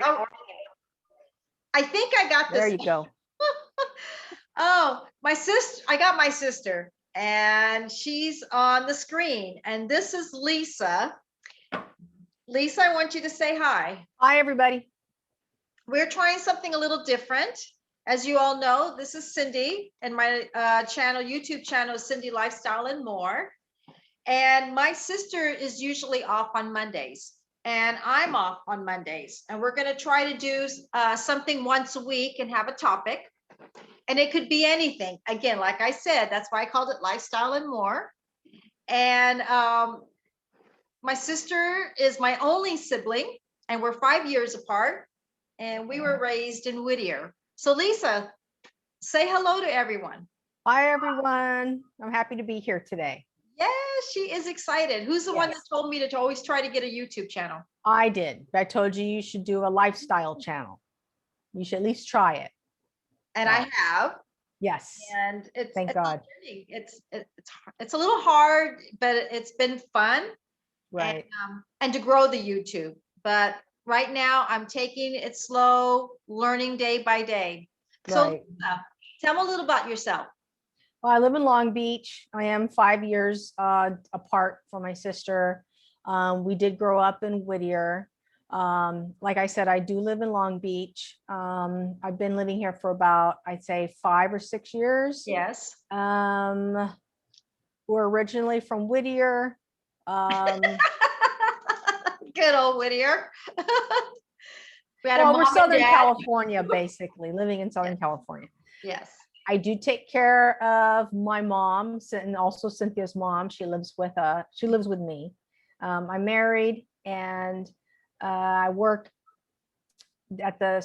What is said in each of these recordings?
Oh, I think I got this. There you go. Oh, my sister, I got my sister, and she's on the screen. And this is Lisa. Lisa, I want you to say hi. Hi, everybody. We're trying something a little different. As you all know, this is Cindy, and my YouTube channel is Cindy Lifestyle and More. And my sister is usually off on Mondays, and I'm off on Mondays. And we're going to try to do something once a week and have a topic. And it could be anything. Again, like I said, that's why I called it Lifestyle and More. And my sister is my only sibling, and we're 5 years apart. And we were raised in Whittier. So Lisa, say hello to everyone. Hi, everyone. I'm happy to be here today. Yeah, she is excited. Who's the one that told me to always try to get a YouTube channel? I did. I told you should do a lifestyle channel. You should at least try it. And I have. Yes. And thank God. It's a little hard, but it's been fun. Right. And to grow the YouTube. But right now I'm taking it slow, learning day by day. So tell me a little about yourself. Well, I live in Long Beach. I am 5 years apart from my sister. We did grow up in Whittier. Like I said, I do live in Long Beach. I've been living here for about, I'd say 5 or 6 years. Yes. We're originally from Whittier. Good old Whittier. We're Southern California, basically, living in Southern California. Yes. I do take care of my mom and also Cynthia's mom. She lives with me. I'm married, and I work at the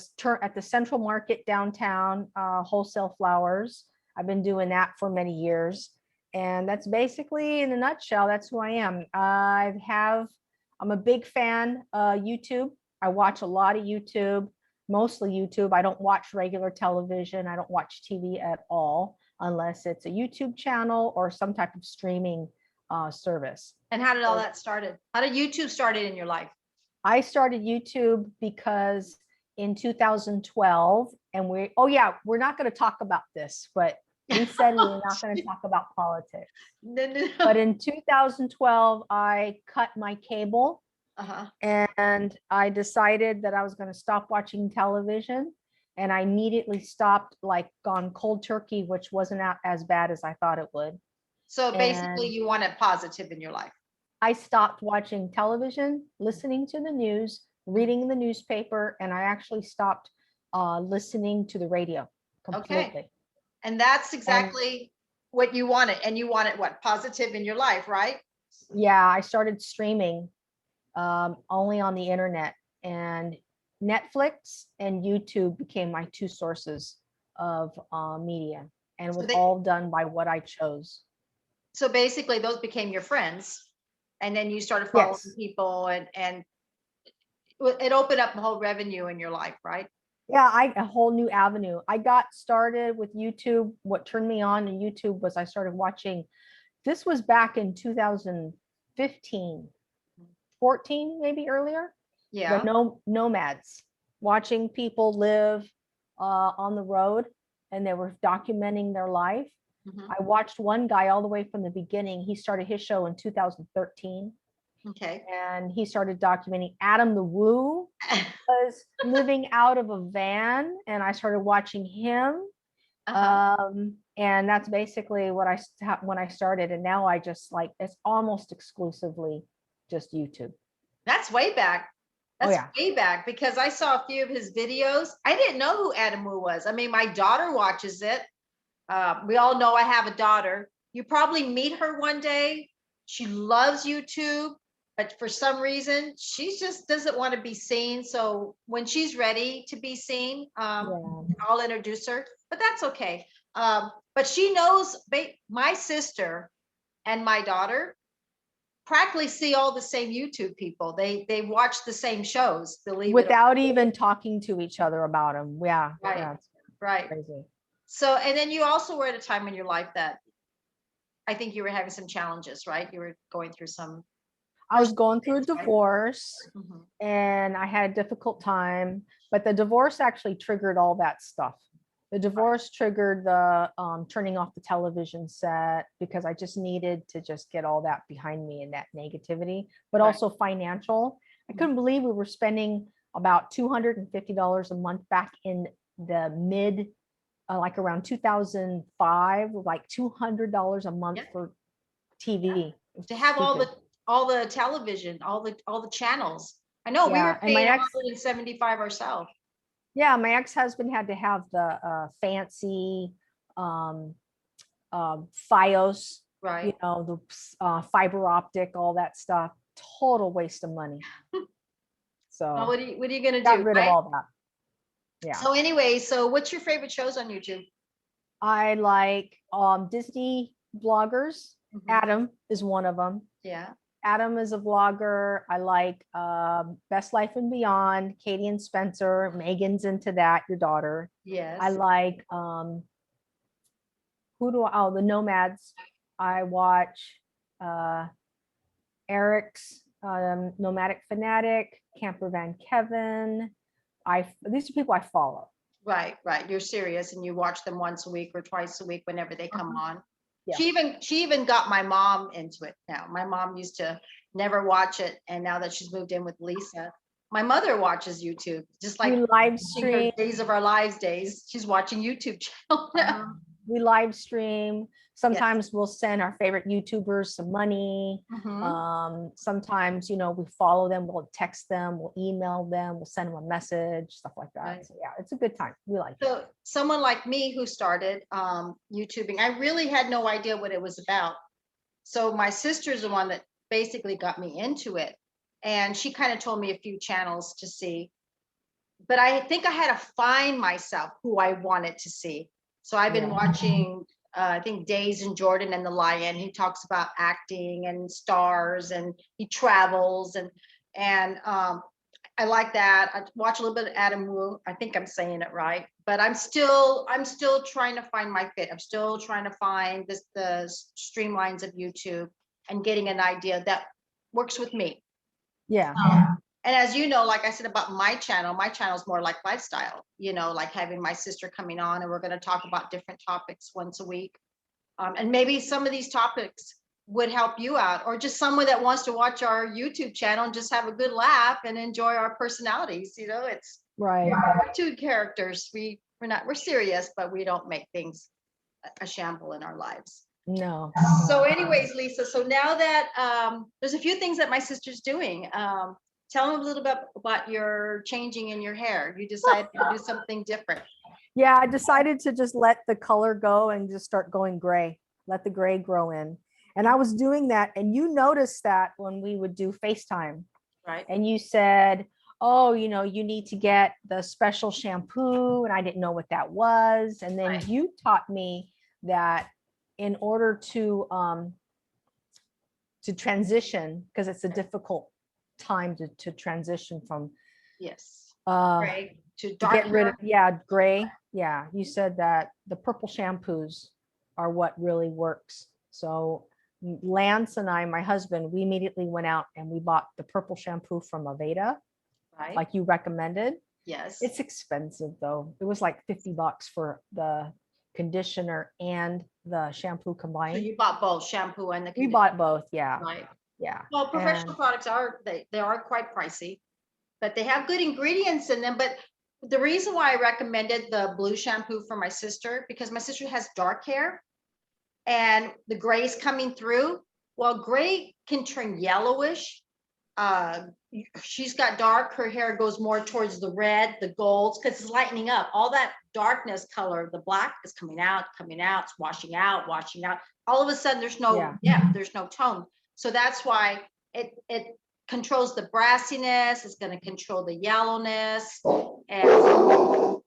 Central Market downtown, wholesale flowers. I've been doing that for many years, and that's basically, in a nutshell, that's who I am. I'm a big fan of YouTube. I watch a lot of YouTube, mostly YouTube. I don't watch regular television. I don't watch TV at all unless it's a YouTube channel or some type of streaming service. And how did all that started? How did YouTube started in your life? I started YouTube because in 2012, and we're not going to talk about this, but we said we were not going to talk about politics. No. But in 2012, I cut my cable. And I decided that I was going to stop watching television, and I immediately stopped, like gone cold turkey, which wasn't as bad as I thought it would. So basically you wanted positive in your life. I stopped watching television, listening to the news, reading the newspaper, and I actually stopped listening to the radio completely. Okay. And that's exactly what you wanted. And you wanted what? Positive in your life, right? Yeah, I started streaming only on the internet, and Netflix and YouTube became my two sources of media, and it was all done by what I chose. So basically those became your friends, and then you started following people, and it opened up the whole revenue in your life, right? Yeah, a whole new avenue. I got started with YouTube. What turned me on to YouTube was I started watching, this was back in 2015. 14, maybe earlier. Yeah. The nomads, watching people live on the road, and they were documenting their life. I watched one guy all the way from the beginning. He started his show in 2013. Okay. And he started documenting. Adam the Woo was living out of a van, and I started watching him. And that's basically when I started, and now I just it's almost exclusively just YouTube. That's way back. That's way back, because I saw a few of his videos. I didn't know who Adam Wu was. I mean, my daughter watches it. We all know I have a daughter. You probably meet her one day. She loves YouTube, but for some reason, she just doesn't want to be seen. So when she's ready to be seen, I'll introduce her, but that's okay. But she knows my sister and my daughter practically see all the same YouTube people. They watch the same shows, without even talking to each other about them. Yeah. Right. Crazy. So, and then you also were at a time in your life that I think you were having some challenges, right? You were going through some. I was going through a Right? divorce Mhm. and I had a difficult time, but the divorce actually triggered all that stuff. The divorce triggered the turning off the television set because I just needed to just get all that behind me and that negativity, but Right. also financial. I couldn't believe we were spending about $250 a month back in the mid, like around 2005, like $200 a month Yeah. for TV. To have Stupid. all the television, all the channels. I know we Yeah, were and my paying ex, 175 ourselves. yeah, my ex-husband had to have the fancy um, FiOS, Right. the fiber optic, all that stuff. Total waste of money. Well, So what are you gonna got do, rid of right? all that. Yeah. So anyway, so what's your favorite shows on YouTube? I like Disney bloggers. Mhm. Adam is one of them. Yeah. Adam is a vlogger. I like Best Life and Beyond, Katie and Spencer. Megan's into that, your daughter. I Yes. like oh, the Nomads. I watch uh Eric's Nomadic Fanatic, Camper Van Kevin. These are people I follow. Right, right. You're serious and you watch them once a week or twice a week whenever they come Uh-huh. on. Yeah. She even got my mom into it now. My mom used to never watch it, and now that she's moved in with Lisa, my mother watches YouTube, just like We live in her stream. Days of Our Lives days. She's watching YouTube channel now. We live stream. Yes. Sometimes we'll send our favorite YouTubers some money. Sometimes, we follow them, we'll text them, we'll email them, we'll send them a message, stuff like that. Right. So yeah, it's a good time. We like it. So someone like me who started YouTubing, I really had no idea what it was about. So my sister's the one that basically got me into it. And she kind of told me a few channels to see. But I think I had to find myself who I wanted to see. So I've been Yeah. watching, I think Days and Jordan and the Lion. He talks about acting and stars, and he travels, and I like that. I watch a little bit of Adam Wu. I think I'm saying it right, but I'm still trying to find my fit. I'm still trying to find the streamlines of YouTube and getting an idea that works with me. Yeah. And as you know, like I said about my channel is more like lifestyle, like having my sister coming on, and we're going to talk about different topics once a week. And maybe some of these topics would help you out, or just someone that wants to watch our YouTube channel and just have a good laugh and enjoy our personalities. It's Right. cartoon characters. We're serious, but we don't make things a shamble in our lives. No. So anyways, Lisa, so now that there's a few things that my sister's doing. Tell them a little bit about your changing in your hair. You decided to do something different. Yeah, I decided to just let the color go and just start going gray, let the gray grow in. And I was doing that. And you noticed that when we would do FaceTime. Right. And you said, oh, you need to get the special shampoo. And I didn't know what that was. And then you taught me that in order to transition, because it's a difficult time to transition from gray to dark, get rid of gray. Yeah, you said that the purple shampoos are what really works. So Lance and I, my husband, we immediately went out and we bought the purple shampoo from Aveda, like you recommended. Yes. It's expensive though. It was like $50 for the conditioner and the shampoo combined. So you bought both shampoo and the conditioner. We bought both, yeah. Right. Yeah. Well, professional products they are quite pricey, but they have good ingredients in them. But the reason why I recommended the blue shampoo for my sister, because my sister has dark hair and the gray is coming through. Well, gray can turn yellowish. She's got dark, her hair goes more towards the red, the golds, because it's lightening up. All that darkness color, the black is coming out, it's washing out. All of a sudden there's no there's no tone. So that's why it controls the brassiness, it's going to control the yellowness. And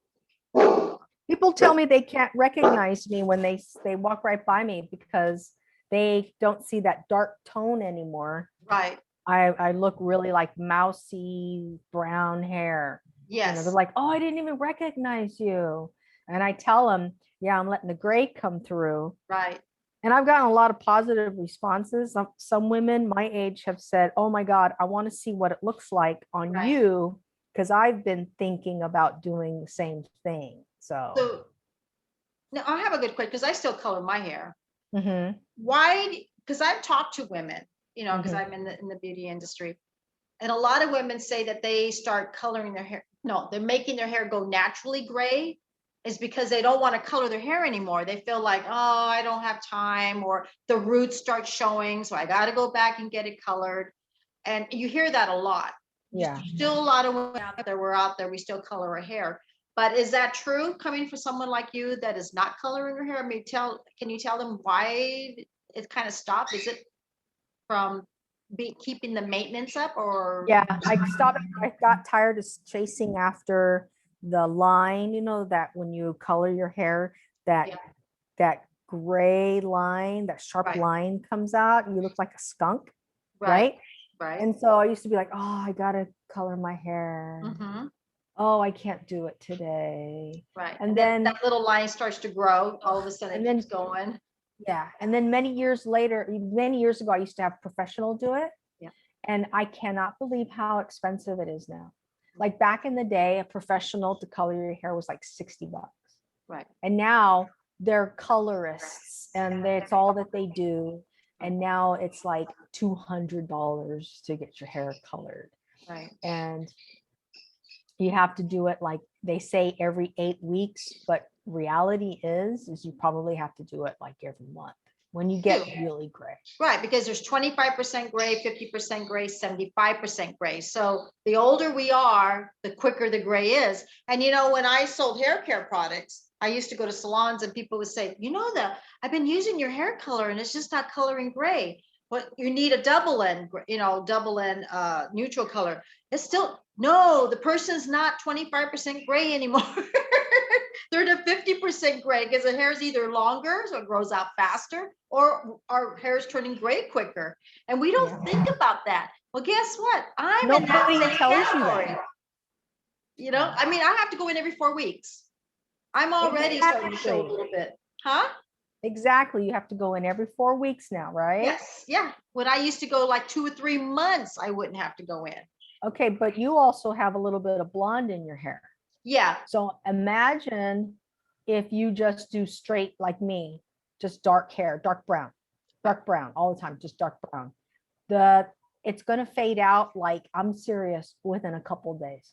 people tell me they can't recognize me when they walk right by me because they don't see that dark tone anymore. Right. I look really like mousy brown hair. Yes. They're like, oh, I didn't even recognize you. And I tell them, yeah, I'm letting the gray come through. Right. And I've gotten a lot of positive responses. Some women my age have said, oh my God, I want to see what it looks like on Right. you, because I've been thinking about doing the same thing. So, So now I have a good question because I still color my hair. mhm, Why? Because I've talked to women, because mhm. I'm in the beauty industry, and a lot of women say that they start coloring their hair. No, they're making their hair go naturally gray, is because they don't want to color their hair anymore. They feel like, oh, I don't have time, or the roots start showing, so I got to go back and get it colored. And you hear that a lot. Yeah. Still a lot of women out there, we're out there, we still color our hair. But is that true coming from someone like you that is not coloring her hair? I mean, can you tell them why it kind of stopped? Is it from keeping the maintenance up, or? Yeah, I got tired of chasing after the line, that when you color your hair, that Yeah, that gray line, that sharp right, line comes out, and you look like a skunk, right, right? right. And so I used to be like, oh, I gotta color my hair. Mm-hmm. Oh, I can't do it today. Right. And And then then, that little line starts to grow. All of a sudden and it keeps then, going. yeah. And then many years later, many years ago, I used to have professional do it. Yeah. And I cannot believe how expensive it is now. Like back in the day, a professional to color your hair was like $60. Right. And now they're colorists and it's all that they do. And now it's like $200 to get your hair colored. Right. And you have to do it like they say every 8 weeks, but reality is you probably have to do it like every month when you get really gray. Right, because there's 25% gray, 50% gray, 75% gray. So the older we are, the quicker the gray is. And when I sold hair care products, I used to go to salons and people would say, that I've been using your hair color and it's just not coloring gray. But you need a double N, neutral color. It's still, no, the person's not 25% gray anymore. They're to 50% gray because the hair is either longer, so it grows out faster, or our hair is turning gray quicker. And we don't think about that. Well, guess what? I'm in that Nobody same tells you category. that. I mean, I have to go in every 4 weeks. I'm already starting to show a little bit. Huh? Exactly. You have to go in every 4 weeks now, right? Yes. Yeah. When I used to go like 2 or 3 months, I wouldn't have to go in. Okay, but you also have a little bit of blonde in your hair. Yeah. So imagine if you just do straight like me, just dark hair, dark brown all the time, just dark brown. It's going to fade out, like, I'm serious, within a couple of days.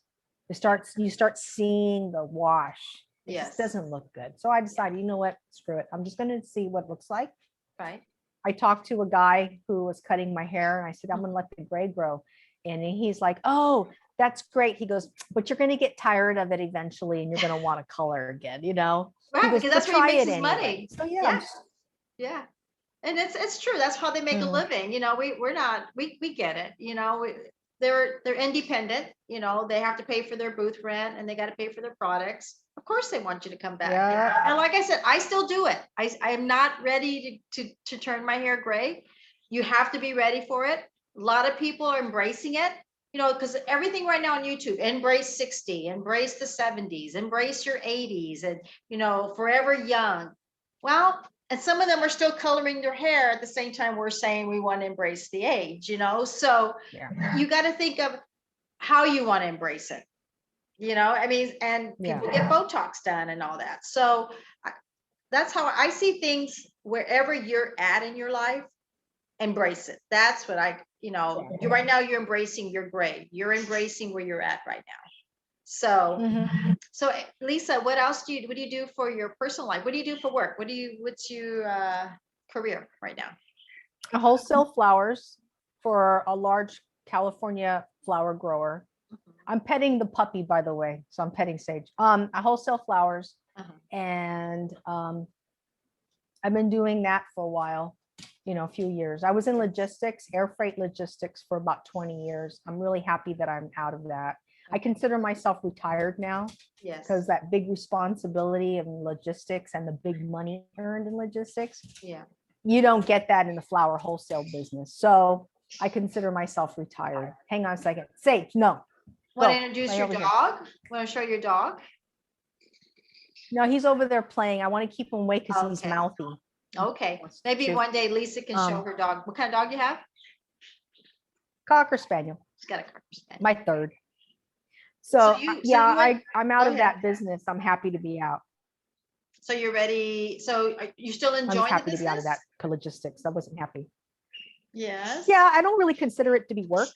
You start seeing the wash. It just doesn't look good. So I decided, you know what, screw it. I'm just going to see what it looks like. Right. I talked to a guy who was cutting my hair and I said, I'm going to let the gray grow. And he's like, oh, that's great. He goes, but you're going to get tired of it eventually and you're going to want to color again, Right, He goes, because that's but where he try makes it his anyway. money. So yeah. Yeah. Yeah. And it's true. That's how they make a Mhm. living. We're not, we get it. They're independent, they have to pay for their booth rent and they got to pay for their products. Of course they want you to come back. Yeah. And like I said, I still do it. I am not ready to turn my hair gray. You have to be ready for it. A lot of people are embracing it, because everything right now on YouTube, embrace 60, embrace the 70s, embrace your 80s, and, forever young. Well, and some of them are still coloring their hair at the same time we're saying we want to embrace the age, so Yeah. you got to think of how you want to embrace it, I mean, and people get Botox done and all that. So that's how I see things. Wherever you're at in your life, embrace it. That's what right now you're embracing your gray. You're embracing where you're at right now. So, Mhm. so Lisa, what do you do for your personal life? What do you do for work? What's your career right now? I wholesale flowers for a large California flower grower. I'm petting the puppy, by the way. So I'm petting Sage. I wholesale flowers, and I've been doing that for a while, a few years. I was in logistics, air freight logistics, for about 20 years. I'm really happy that I'm out of that. I consider myself retired now. Yes. Because that big responsibility of logistics and the big money earned in logistics. Yeah. You don't get that in the flower wholesale business. So I consider myself retired. Hang on a second. Sage, no. Want to introduce your dog? Want to show your dog? No, he's over there playing. I want to keep him away because he's mouthy. Okay, wants maybe to. one day Lisa can show her dog. What kind of dog you have? Cocker Spaniel, She's got a Cocker Spaniel. my third. So So you, so yeah, you went, I'm out go of ahead. that business. I'm happy to be out. So you're ready. So are you still I'm just enjoying the happy to be out of business? that logistics. I wasn't happy. Yes. Yeah, I don't really consider it to be work.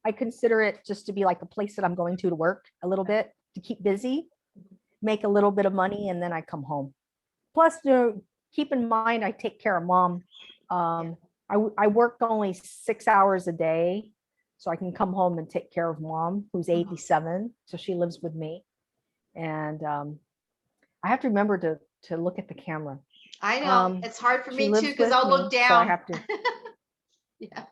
I consider it just to be like a place that I'm going to work a little bit, to keep busy, make a little bit of money, and then I come home. Plus, keep in mind, I take care of mom. I work only 6 hours a day, so I can come home and take care of mom, who's 87. So she lives with me. And I have to remember to look at the camera. I know. It's hard for She me too, lives because with I'll look me, so I down. have to, Yeah.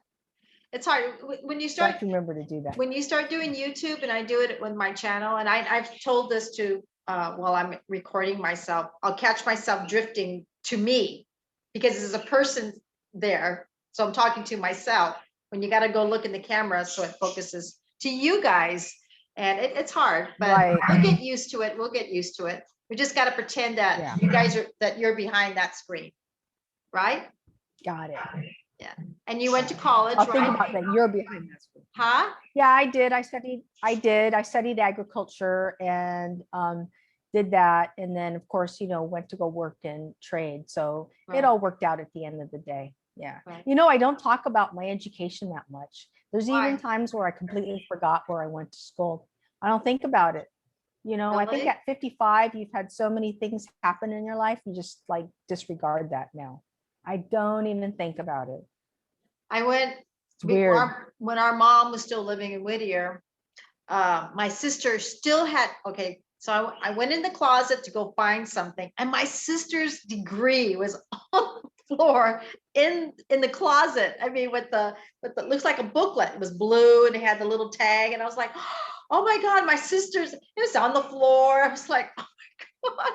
It's hard when you so I have start, to remember to do that. when you start doing YouTube, and I do it with my channel, and I've told this to, while I'm recording myself, I'll catch myself drifting to me because there's a person there. So I'm talking to myself when you got to go look in the camera so it focuses to you guys. And it's hard, but Right. we'll get used to it. We'll get used to it. We just got to pretend that Yeah. you guys are, that you're behind that screen, right? Got it. Yeah. And you went to college, I'll think right? about that. You're behind that screen. Huh? Yeah, I did. I studied agriculture and did that. And then of course, went to go work in trade. So Right. it all worked out at the end of the day. Yeah. Right. I don't talk about my education that much. There's Why? even times where I completely forgot where I went to school. I don't think about it. I think Really? at 55, you've had so many things happen in your life, you just like disregard that now. I don't even think about it. I went, It's weird. when our mom was still living in Whittier, my sister still had, okay, so I went in the closet to go find something, and my sister's degree was on the floor in the closet. I mean, with the looks like a booklet. It was blue and it had the little tag, and I was like, oh my God, my sister's, it was on the floor. I was like, oh my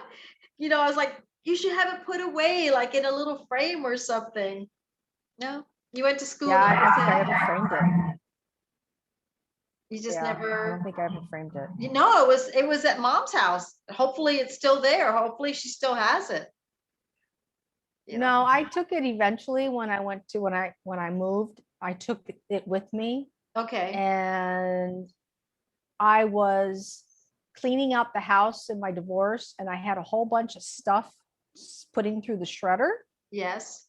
God. I was like, you should have it put away, like in a little frame or something. No, you went to school. Yeah, I like don't I think I said. ever framed it. You just Yeah, I never. don't think I ever framed it. It was at mom's house. Hopefully it's still there. Hopefully she still has it. No, I took it eventually when I went to when I moved. I took it with me, Okay. and I was cleaning out the house in my divorce, and I had a whole bunch of stuff putting through the shredder. Yes.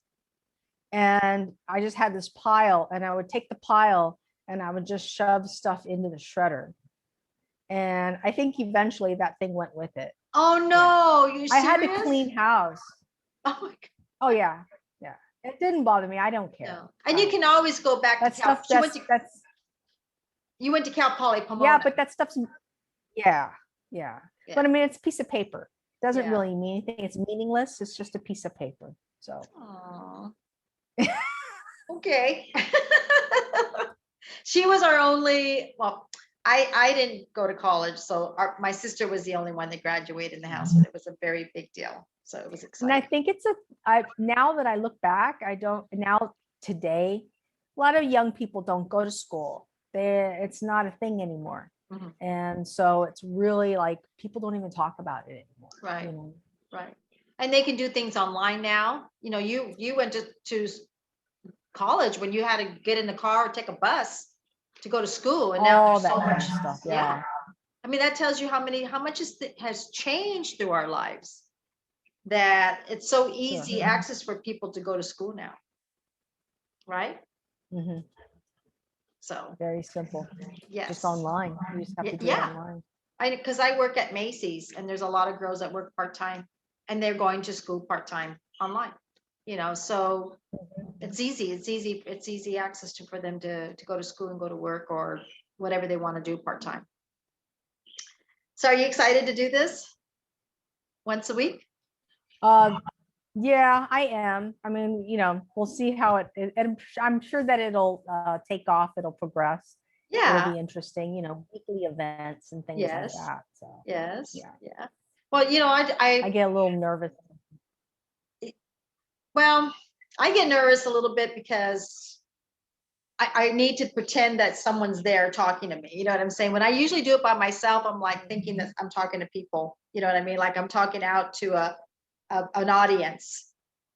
And I just had this pile, and I would take the pile and I would just shove stuff into the shredder. And I think eventually that thing went with it. Oh no, you I had serious? to clean house. Oh my God. Oh yeah, yeah. It didn't bother me. I don't care. No. And you can always go back That to Cal. stuff. That's You went to Cal Poly Pomona. yeah, but that stuff's yeah. But I mean, it's a piece of paper. It doesn't Yeah. really mean anything. It's meaningless. It's just a piece of paper. So Aw. Okay. She was our only, well, I didn't go to college, so my sister was the only one that graduated in the house, and it was a very big deal. So it was and I exciting. think now that I look back, I don't now today, a lot of young people don't go to school. It's not a thing anymore. Mhm. And so it's really like people don't even talk about it anymore. Right. Right. And they can do things online now. You went to college when you had to get in the car or take a bus to go to school, and now All there's that so kind much of stuff. yeah. Yeah. I mean, that tells you how much has changed through our lives, that it's so easy access for people to go to school now, right? Mhm. So Very simple. yes, Just online. You just have to do it yeah. online. Because I work at Macy's, and there's a lot of girls that work part-time, and they're going to school part-time online. So it's easy access for them to go to school and go to work or whatever they want to do part-time. So are you excited to do this once a week? Yeah, I am. I mean, we'll see how and I'm sure that it'll take off. It'll progress. Yeah. It'll be interesting, weekly events and things like Yes. that. So Yes. yeah. Well, I get a little nervous. well, I get nervous a little bit because I need to pretend that someone's there talking to me. You know what I'm saying? When I usually do it by myself, I'm like thinking that I'm talking to people. You know what I mean? Like I'm talking out to an audience.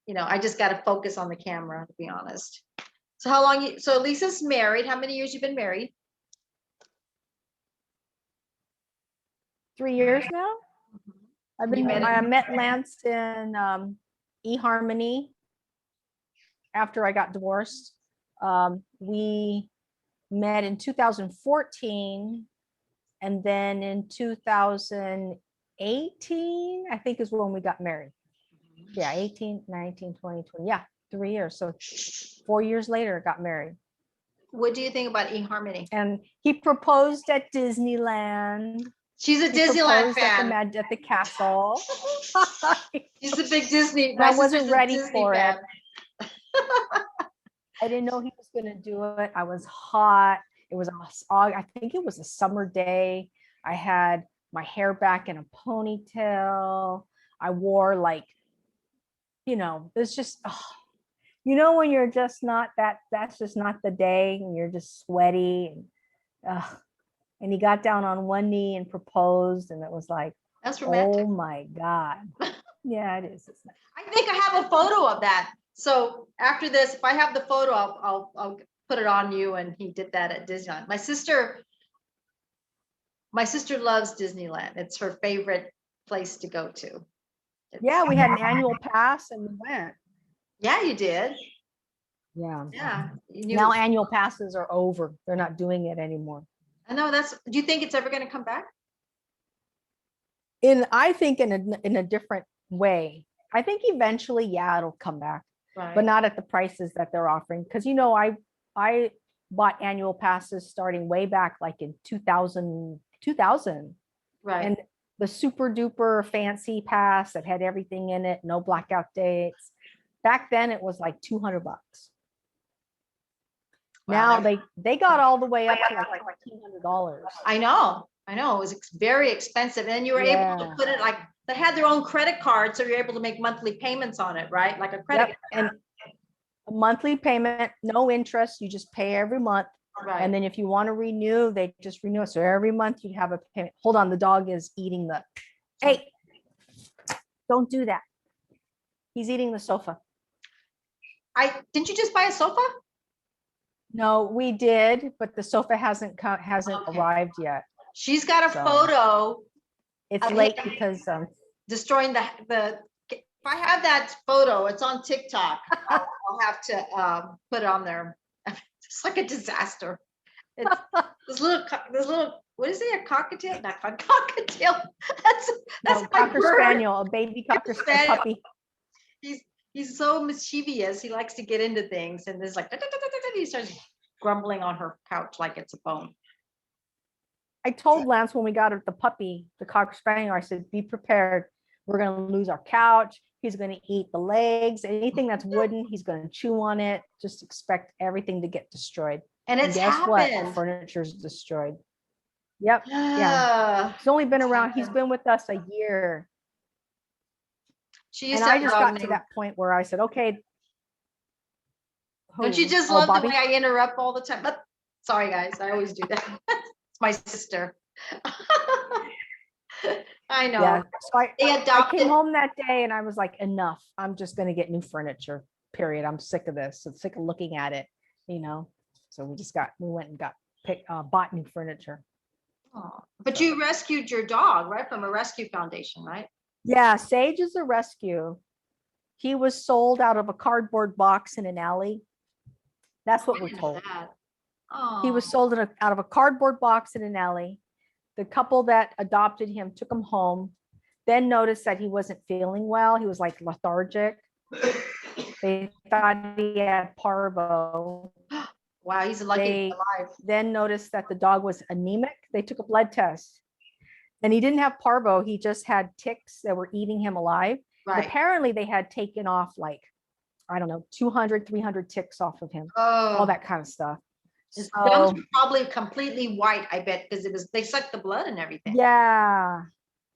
you know, I just got to focus on the camera, to be honest. So how long so Lisa's married. How many years you been married? 3 years now. You met I him? met Lance in eHarmony after I got divorced. We met in 2014, and then in 2018, I think is when we got married. Yeah, 18, 19, 20, 20. Yeah, 3 years. So 4 years later, got married. What do you think about eHarmony? And he proposed at Disneyland. She's a He Disneyland proposed at fan. at the castle. She's a big Disney. And My I wasn't sister's a ready Disney for fan. it. I didn't know he was going to do it. I was hot. It was, I think it was a summer day. I had my hair back in a ponytail. I wore like, you know, it's just, you know, when you're just not that's just not the day, and you're just sweaty. And he got down on one knee and proposed, and it was like, That's romantic. oh my God. Yeah, it is. It's nice. I think I have a photo of that. So after this, if I have the photo, I'll put it on you. And he did that at Disneyland. My sister loves Disneyland. It's her favorite place to go to. Yeah, we had an annual pass and we went. Yeah, you did. Yeah. Yeah. Now annual passes are over. They're not doing it anymore. I know do you think it's ever going to come back? I think in a different way. I think eventually, yeah, it'll come back, Right. but not at the prices that they're offering. Because, you know, I bought annual passes starting way back, like in 2000. Right. And the super duper fancy pass that had everything in it, no blackout dates. Back then it was like $200. Wow, Now they got all the way up to like $1,500. I know. It was very expensive. And you were able to put it like they had their own credit card. So you're able to make monthly payments on it, right? Like a credit card. And a monthly payment, no interest. You just pay every month. Right. And then if you want to renew, they just renew it. So every month you'd have a payment. Hold on, the dog is eating hey, don't do that. He's eating the sofa. Didn't you just buy a sofa? No, we did, but the sofa hasn't arrived yet. She's got a photo. It's late because destroying the if I have that photo, it's on TikTok. I'll have to put it on there. It's like a disaster. It's this little what is it? A cockatiel? Not cockatiel. That's my cocker bird. spaniel, a baby cocker spaniel puppy. He's so mischievous. He likes to get into things, and there's like he starts grumbling on her couch like it's a bone. I told Lance when we got the puppy, the cocker spaniel, I said, be prepared. We're going to lose our couch. He's going to eat the legs. Anything that's wooden, he's going to chew on it. Just expect everything to get destroyed. And it's guess happened. What? The furniture's destroyed. Yep. Yeah. He's only been around. He's been with us a year. And I just got to that point where I said, okay. Don't you just love the way I interrupt all the time? But sorry, guys. I always do that. It's my sister. I know. Yeah. So I came home that day and I was like, enough. I'm just going to get new furniture, period. I'm sick of this. I'm sick of looking at it, you know. So we went and bought new furniture. Oh, but you rescued your dog, right? From a rescue foundation, right? Yeah. Sage is a rescue. He was sold out of a cardboard box in an alley. That's what we're told. He was sold out of a cardboard box in an alley. The couple that adopted him took him home, then noticed that he wasn't feeling well. He was like lethargic. They thought he had parvo. Wow, he's lucky alive. Then noticed that the dog was anemic. They took a blood test. And he didn't have parvo. He just had ticks that were eating him alive. Right. Apparently they had taken off like, I don't know, 200, 300 ticks off of him. All that kind of stuff. His gums were probably completely white, I bet, because they sucked the blood and everything. Yeah.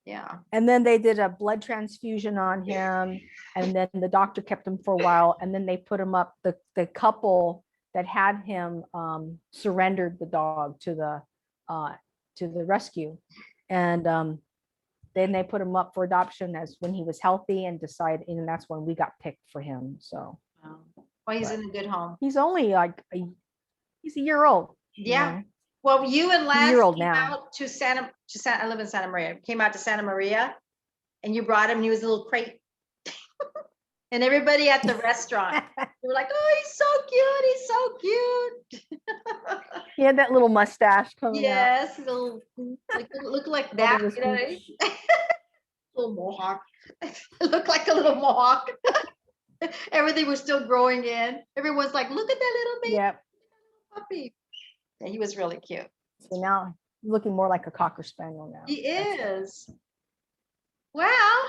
Yeah. And then they did a blood transfusion on him. And then the doctor kept him for a while. And then they put him up. The couple that had him surrendered the dog to the rescue. And then they put him up for adoption as when he was healthy and decided, and that's when we got picked for him. So Wow. Well, he's but in a good home. he's only like he's a year old. Yeah. Well, you and He's a Lance year old came now. out to I live in Santa Maria. Came out to Santa Maria, and you brought him. And he was a little crate, and everybody at the restaurant, they were like, "Oh, he's so cute! He's so cute!" He had that little mustache coming out. Yes, little like look like that, Holding his you know, hooch. little mohawk. Look like a little mohawk. Everything was still growing in. Everyone's like, "Look at that little baby Yep. puppy." Yeah, he was really cute. So now looking more like a Cocker Spaniel now. He is. Well,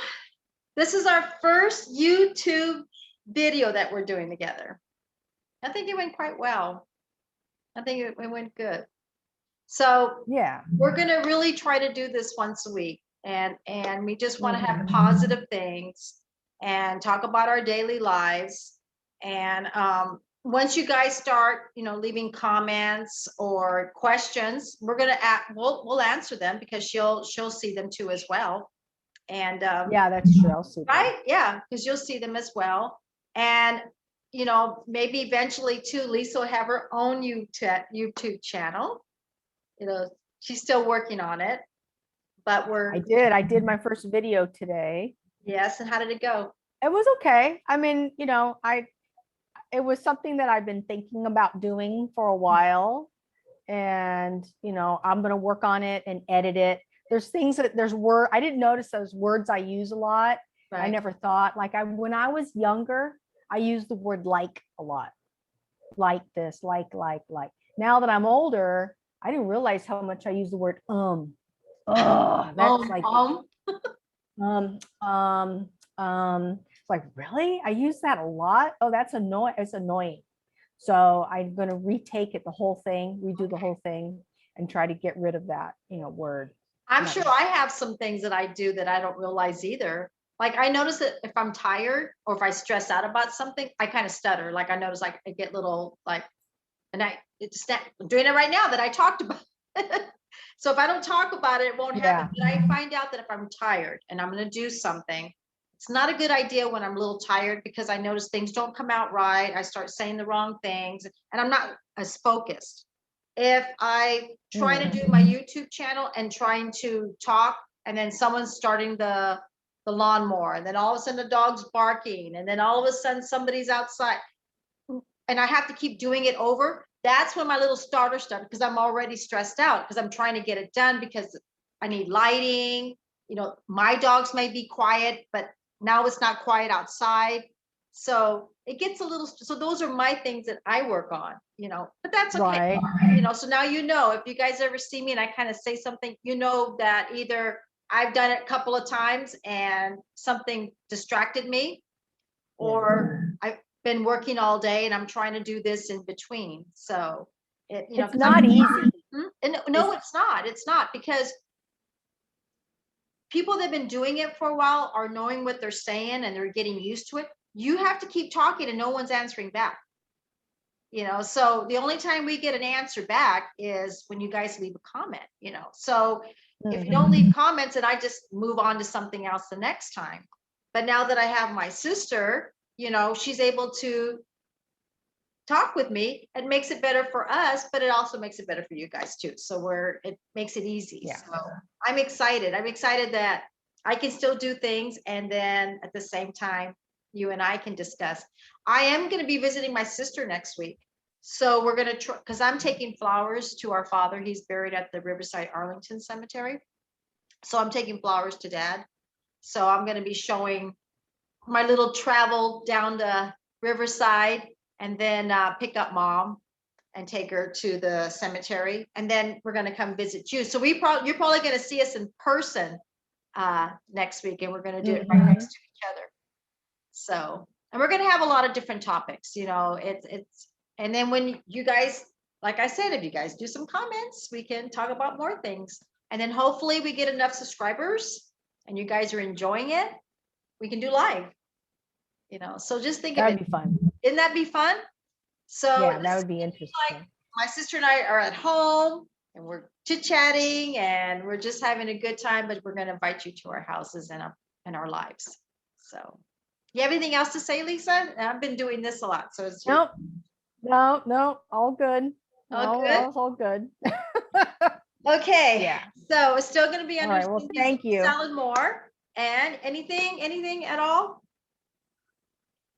this is our first YouTube video that we're doing together. I think it went quite well. I think it went good. So Yeah. we're gonna really try to do this once a week, and we just want to have positive things and talk about our daily lives. And once you guys start, leaving comments or questions, we're gonna we'll answer them because she'll see them too as well. And Yeah, that's true. I'll see that. right, yeah, because you'll see them as well. And maybe eventually too, Lisa will have her own YouTube channel. She's still working on it, but I did my first video today. yes. And how did it go? It was okay. I mean, it was something that I've been thinking about doing for a while, and I'm going to work on it and edit it. There's things that I didn't notice those words I use a lot. Right. I never thought, like, when I was younger, I used the word like a lot. Like this, like. Now that I'm older, I didn't realize how much I use the word oh, that's like it's like, really? I use that a lot. Oh, that's annoying. It's annoying. So I'm going to retake it, the whole thing, redo the whole thing, and try to get rid of that, word. I'm sure I have some things that I do that I don't realize either. Like I notice that if I'm tired or if I stress out about something, I kind of stutter. Like I notice like I get little like, and I'm doing it right now that I talked about. So if I don't talk about it, it won't happen. But I find out that if I'm tired and I'm going to do something, it's not a good idea when I'm a little tired because I notice things don't come out right. I start saying the wrong things and I'm not as focused. If I try to do my YouTube channel and trying to talk and then someone's starting the lawnmower and then all of a sudden the dog's barking and then all of a sudden somebody's outside and I have to keep doing it over, that's when my little starter started because I'm already stressed out because I'm trying to get it done because I need lighting. My dogs may be quiet, but now it's not quiet outside. So it gets a little, so those are my things that I work on, but that's okay. Right. So now, if you guys ever see me and I kind of say something, that either I've done it a couple of times and something distracted me, or I've been working all day and I'm trying to do this in between. So it's not easy. And no, it's not. It's not because people that have been doing it for a while are knowing what they're saying and they're getting used to it. You have to keep talking and no one's answering back. So the only time we get an answer back is when you guys leave a comment, so if you don't leave comments, and I just move on to something else the next time. But now that I have my sister, she's able to talk with me. It makes it better for us, but it also makes it better for you guys too. So it makes it easy. Yeah. So I'm excited. I'm excited that I can still do things. And then at the same time, you and I can discuss. I am going to be visiting my sister next week. So we're going to try, because I'm taking flowers to our father. He's buried at the Riverside Arlington Cemetery. So I'm taking flowers to Dad. So I'm going to be showing my little travel down the Riverside and then pick up Mom and take her to the cemetery. And then we're going to come visit you. So you're probably going to see us in person next week, and we're going to do it right next to each other. So, and we're going to have a lot of different topics, and then when you guys, like I said, if you guys do some comments, we can talk about more things. And then hopefully we get enough subscribers and you guys are enjoying it. We can do live, so just think of it. That'd be fun. Isn't that be fun? So yeah, that would be interesting. Like my sister and I are at home. and we're chit-chatting and we're just having a good time, but we're going to invite you to our houses and our lives. So you have anything else to say, Lisa? I've been doing this a lot, so it's Nope. No, all good. all No, good. all's all good. Okay. Yeah. So it's still going to be All under right. Well, Cindy's thank you. Salad More. And anything at all?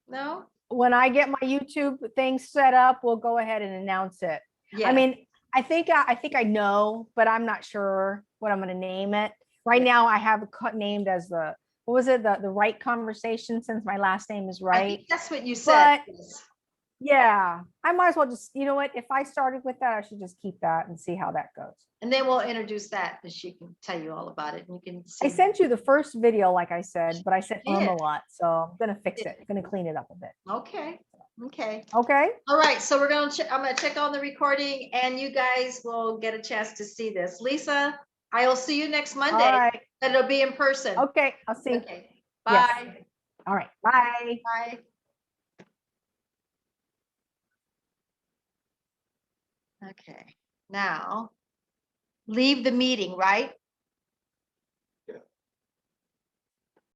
No? When I get my YouTube thing set up, we'll go ahead and announce it. Yeah. I mean, I think I know, but I'm not sure what I'm going to name it. Right now, I have it named as what was it? The Right Conversation, since my last name is I Right. think that's what you said. But yeah, I might as well just, you know what? If I started with that, I should just keep that and see how that goes. And then we'll introduce that and she can tell you all about it. And you can see. I sent you the first video, like I said, but I said did. a lot. So I'm going to fix it. I'm going to clean it up a bit. Okay. Okay. Okay. All right. So I'm going to check on the recording and you guys will get a chance to see this. Lisa, I will see you next Monday. All right. But it'll be in person. Okay. I'll see. Okay. Bye. Yes. All right. Bye. Bye. Okay. Now leave the meeting, right?